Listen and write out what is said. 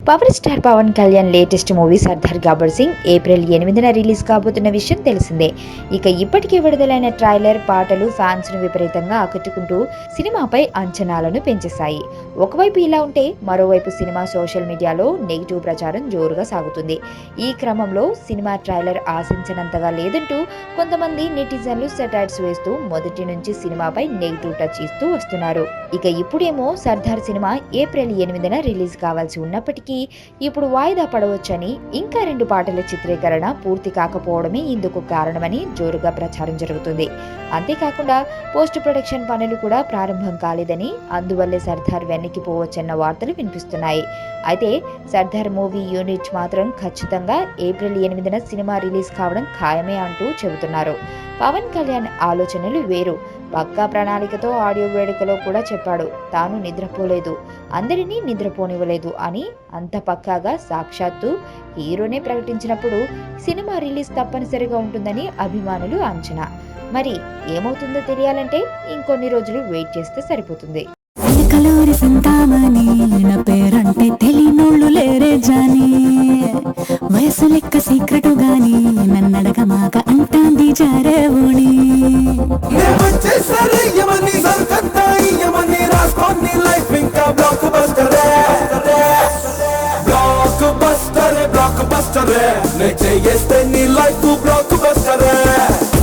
Power star Pawan Kalyan latest movie Sardaar Gabbar Singh April 8న release కాబోతున్న విషయం తెలిసిందే. ఇక ఇప్పటికే విడుదలైన ట్రైలర్, పాటలు ఫ్యాన్స్ ను విపరీతంగా ఆకట్టుకుంటూ సినిమాపై అంచనాలను పెంచేశాయి. ఒకవైపు ఇలా ఉంటే మరోవైపు సినిమా సోషల్ మీడియాలో నెగిటివ్ ప్రచారం జోరుగా సాగుతుంది. ఈ క్రమంలో సినిమా ట్రైలర్ ఆశించినంతగా లేదంటూ కొంతమంది నెటిజన్లు సెటైర్స్ వేస్తూ మొదటి నుంచి సినిమాపై నెగిటివ్ టచ్ ఇస్తూ వస్తున్నారు. ఇక ఇప్పుడేమో సర్దార్ సినిమా ఏప్రిల్ 8న రిలీజ్ కావాల్సి ఉన్నప్పటికీ ఇప్పుడు వాయిదా పడవచ్చని, ఇంకా 2 పాటల చిత్రీకరణ పూర్తి కాకపోవడమే ఇందుకు కారణమని జోరుగా ప్రచారం జరుగుతుంది. అంతేకాకుండా పోస్ట్ ప్రొడక్షన్ పనులు కూడా ప్రారంభం కాలేదని, అందువల్లే సర్దార్ వెనక్కి పోవచ్చన్న వార్తలు వినిపిస్తున్నాయి. అయితే సర్దార్ మూవీ యూనిట్ మాత్రం ఖచ్చితంగా ఏప్రిల్ 8న సినిమా రిలీజ్ కావడం ఖాయమే అంటూ చెబుతున్నారు. పవన్ కళ్యాణ్ ఆలోచనలు వేరు. పక్కా ప్రణాళికతో ఆడియో వేడుకలో కూడా చెప్పాడు, తాను నిద్రపోలేదు, అందరినీ నిద్రపోనివ్వలేదు అని. అంత పక్కాగా సాక్షాత్తు హీరోనే ప్రకటించినప్పుడు సినిమా రిలీజ్ తప్పనిసరిగా ఉంటుందని అభిమానులు అంచనా. మరి ఏమవుతుందో తెలియాలంటే ఇంకొన్ని రోజులు వెయిట్ చేస్తే సరిపోతుంది. పేరంటే తెలియనోళ్ళు లేరే జాని, వయసు లెక్క సీక్రెట్ గాని నన్నడగ మాక అంటాంది జారేవుని. బ్లాక్ బస్టర్ నే చేస్తే నీ లైఫ్ బ్లాక్